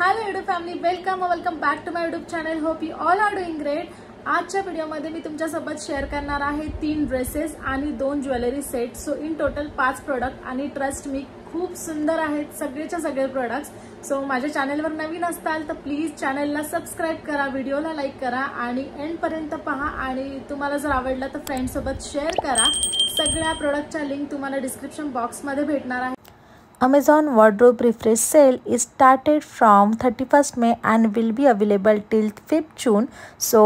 Hello YouTube family, welcome back to my YouTube channel. Hope you all are doing great. आजच्या व्हिडिओमध्ये मी तुमच्यासोबत share करणार आहे 3 dresses आणि 2 jewellery set. So in total 5 product आणि trust me खूप सुंदर आहेत सगळेच्या सगळे प्रोडक्ट्स. सो माझ्या चॅनलवर नवीन असताल तर प्लीज चॅनलला सबस्क्राईब करा, व्हिडिओला लाईक करा आणि एंडपर्यंत पहा. आणि तुम्हाला जर आवडलं तर फ्रेंड्ससोबत शेअर करा. सगळ्या प्रोडक्टच्या लिंक तुम्हाला डिस्क्रिप्शन बॉक्समध्ये भेटणार आहे. Amazon wardrobe refresh sale is started from 31st May and will be available till 5th June. So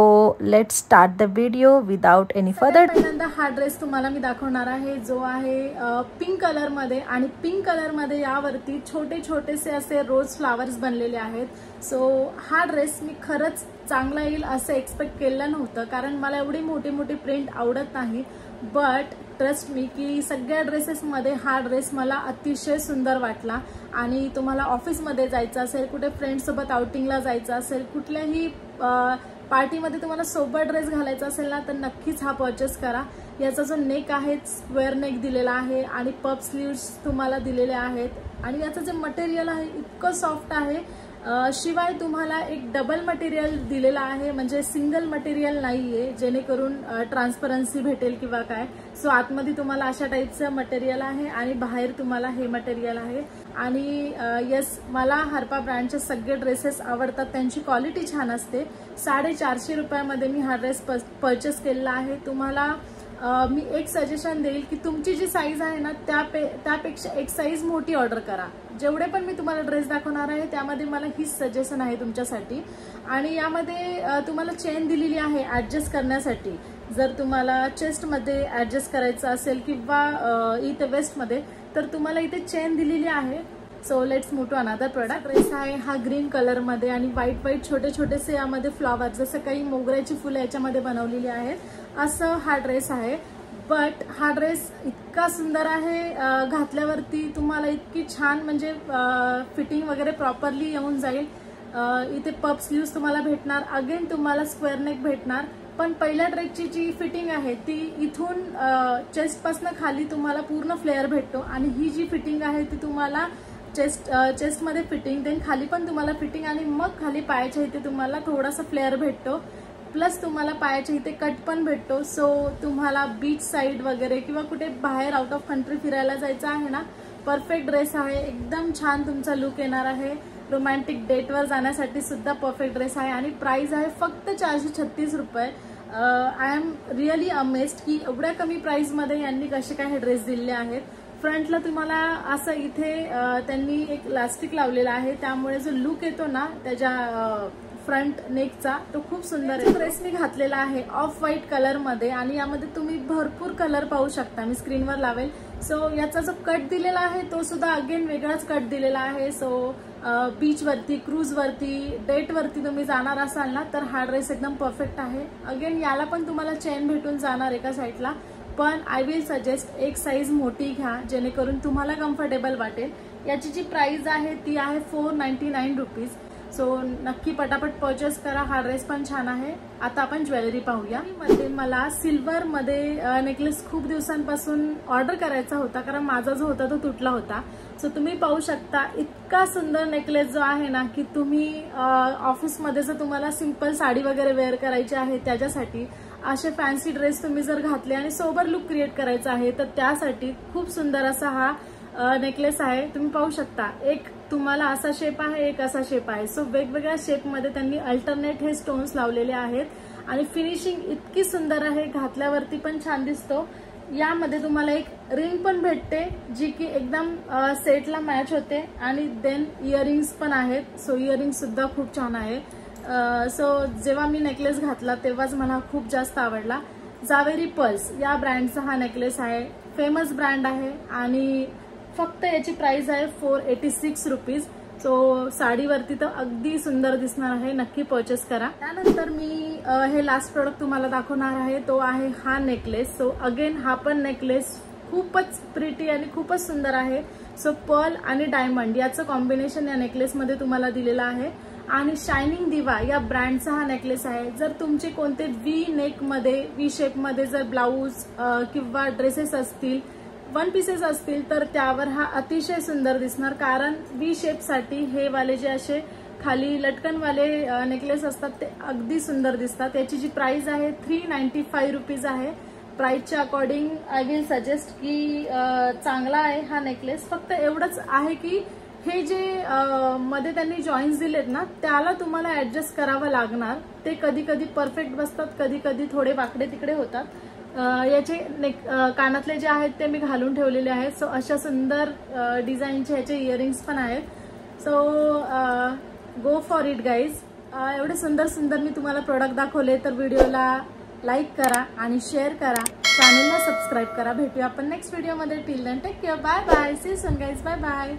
let's start the video without any further. पहिल्यांदा हा ड्रेस तुम्हाला मी दाखवणार आहे जो आहे पिंक कलर मध्ये. आणि पिंक कलर मध्ये यावरती छोटे छोटेसे असे रोज फ्लावर्स बनलेले आहेत. सो हा ड्रेस मी खरंच चांगला येईल असं एक्सपेक्ट केलं नव्हतं, कारण मला एवढी मोठी मोठी प्रिंट आवडत नाही. बट ट्रस्ट मी की सगळ्या ड्रेसेसमध्ये हा ड्रेस मला अतिशय सुंदर वाटला. आणि तुम्हाला ऑफिसमध्ये जायचं असेल, कुठे फ्रेंड्ससोबत आउटिंगला जायचं असेल, कुठल्याही पार्टीमध्ये तुम्हाला सोबत ड्रेस घालायचा असेल ना, तर नक्कीच हा परचेस करा. याचा जो नेक आहे स्क्वेअर नेक दिलेला आहे आणि पफ स्लीव्स तुम्हाला दिलेले आहेत. आणि याचं जे मटेरियल आहे इतकं सॉफ्ट आहे. शिवाय तुम्हाला एक डबल मटेरियल दिलेला आहे, म्हणजे सिंगल मटेरियल नाहीये जेणेकरून ट्रान्सपरन्सी भेटेल किंवा काय. सो आतमध्ये तुम्हाला अशा टाईपचं मटेरियल आहे आणि बाहेर तुम्हाला हे मटेरियल आहे. आणि येस, मला हरपा ब्रँडचे सगळे ड्रेसेस आवडतात, त्यांची क्वालिटी छान असते. 450 रुपयामध्ये मी हा ड्रेस परचेस केलेला आहे. तुम्हाला मी एक सजेशन देईल की तुमची जी साईज आहे ना त्यापेक्षा एक साईज मोठी ऑर्डर करा. जेवढे पण मी तुम्हाला ड्रेस दाखवणार आहे त्यामध्ये मला हीच सजेशन आहे तुमच्यासाठी. आणि यामध्ये तुम्हाला चेन दिलेली आहे ॲडजस्ट करण्यासाठी. जर तुम्हाला चेस्टमध्ये ॲडजस्ट करायचं असेल किंवा इथे वेस्टमध्ये तर तुम्हाला इथे चेन दिलेली आहे. So let's move to another product. Dress आहे हा ग्रीन कलरमध्ये आणि व्हाईट छोटे छोटेसे यामध्ये फ्लॉवर, जसं काही मोगऱ्याची फुलं याच्यामध्ये बनवलेली आहेत, असं हा ड्रेस आहे. बट हा ड्रेस इतका सुंदर आहे, घातल्यावरती तुम्हाला इतकी छान म्हणजे फिटिंग वगैरे प्रॉपरली येऊन जाईल. इथे पफ स्लीव्स तुम्हाला भेटणार, अगेन तुम्हाला स्क्वेअर नेक भेटणार. पण पहिल्या ड्रेसची जी फिटिंग आहे ती इथून चेस्टपासून खाली तुम्हाला पूर्ण फ्लेअर भेटतो. आणि ही जी फिटिंग आहे ती तुम्हाला चेस्टमध्ये फिटिंग, देन खाली पण तुम्हाला फिटिंग, आणि मग खाली पायाच्या इथे तुम्हाला थोडासा फ्लेअर भेटतो. प्लस तुम्हाला पायाच्या इथे कट पण भेटतो. सो तुम्हाला बीच साईड वगैरे किंवा कुठे बाहेर आउट ऑफ कंट्री फिरायला जायचं आहे ना, परफेक्ट ड्रेस आहे. एकदम छान तुमचा लुक येणार आहे. रोमॅन्टिक डेटवर जाण्यासाठी सुद्धा परफेक्ट ड्रेस आहे. आणि प्राइस आहे फक्त 436 रुपये. आय एम रिअली अमेज्ड की एवढ्या कमी प्राइसमध्ये यांनी कसे काय हे ड्रेस दिलेले आहेत. फ्रंटला तुम्हाला असं इथे त्यांनी एक इलास्टिक लावलेला आहे, त्यामुळे जो लुक येतो ना त्याच्या फ्रंट नेकचा तो खूप सुंदर आहे. ड्रेस मी घातलेला आहे ऑफ व्हाईट कलरमध्ये आणि यामध्ये तुम्ही भरपूर कलर पाहू शकता, मी स्क्रीनवर लावेल. सो याचा जो कट दिलेला आहे तो सुद्धा अगेन वेगळाच कट दिलेला आहे. सो बीचवरती, क्रूजवरती, डेटवरती तुम्ही जाणार असाल ना तर हा ड्रेस एकदम परफेक्ट आहे. अगेन याला पण तुम्हाला चेन भेटून जाणार एका साईडला. पण आय विल सजेस्ट एक साईज मोठी घ्या जेणेकरून तुम्हाला कम्फर्टेबल वाटेल. याची जी प्राइस आहे ती आहे 499 रुपीज. सो नक्की पटापट परचेस करा. हा ड्रेस पण छान आहे. आता आपण ज्वेलरी पाहूया. मध्ये मला सिल्वर मध्ये नेकलेस खूप दिवसांपासून ऑर्डर करायचा होता, कारण माझा जो होता तो तुटला होता. सो तुम्ही पाहू शकता इतका सुंदर नेकलेस जो आहे ना की तुम्ही ऑफिसमध्ये जर तुम्हाला सिंपल साडी वगैरे वेअर करायची आहे त्याच्यासाठी, असे फॅन्सी ड्रेस तुम्ही जर घातले आणि सोबर लुक क्रिएट करायचा आहे तर त्यासाठी खूप सुंदर असा हा नेकलेस आहे. तुम्ही पाहू शकता एक तुम्हाला असा शेप आहे, एक असा शेप आहे. सो वेगवेगळ्या शेपमध्ये त्यांनी अल्टरनेट हे स्टोन्स लावलेले आहेत. आणि फिनिशिंग इतकी सुंदर आहे, घातल्यावरती पण छान दिसतो. यामध्ये तुम्हाला एक रिंग पण भेटते जी की एकदम सेटला मॅच होते. आणि देन इयरिंग्स पण आहेत. सो इयरिंग सुद्धा खूप छान आहे. सो जेव्हा मी नेकलेस घातला तेव्हाच मला खूप जास्त आवडला. जावेरी पर्ल्स या ब्रँडचा हा नेकलेस आहे. फेमस ब्रँड आहे आणि फक्त याची प्राइस आहे 486 रुपीज. सो साडीवरती तर अगदी सुंदर दिसणार आहे. नक्की परचेस करा. त्यानंतर मी हे लास्ट प्रोडक्ट तुम्हाला दाखवणार आहे, तो आहे हा नेकलेस. सो अगेन हा पण नेकलेस खूपच प्रिटी आणि खूपच सुंदर आहे. सो पर्ल आणि डायमंड याचं कॉम्बिनेशन या नेकलेसमध्ये तुम्हाला दिलेलं आहे. आणि शायनिंग दिवा या ब्रँडचा हा नेकलेस आहे. जर तुमचे कोणते व्ही नेकमध्ये, व्ही शेपमध्ये जर ब्लाऊज किंवा ड्रेसेस असतील, वन पीसेस असतील तर त्यावर हा अतिशय सुंदर दिसणार. कारण व्ही शेपसाठी हे वाले जे असे खाली लटकनवाले नेकलेस असतात ते अगदी सुंदर दिसतात। याची जी प्राइस आहे 395 रुपीज आहे। प्राइसच्या अकॉर्डिंग आय विल सजेस्ट की चांगला आहे हा नेकलेस। फक्त एवढंच आहे की हे जे मध्ये त्यांनी जॉईंट्स दिलेत ना त्याला तुम्हाला ऍडजस्ट करावं लागणार। ते कधी कधी परफेक्ट बसतात, कधी कधी थोडे वाकडे तिकडे होतात। याचे कानातले जे आहेत ते मी घालून ठेवलेले आहेत। सो अशा सुंदर डिझाईनचे ह्याचे इयरिंग्स पण आहेत। So go for it guys. एवढे सुंदर सुंदर मी तुम्हाला प्रोडक्ट दाखवले, तर व्हिडिओला लाईक करा आणि शेअर करा, चॅनलला सबस्क्राईब करा। भेटूया आपण नेक्स्ट व्हिडिओमध्ये। Till then take care, bye bye, see you soon guys, bye bye.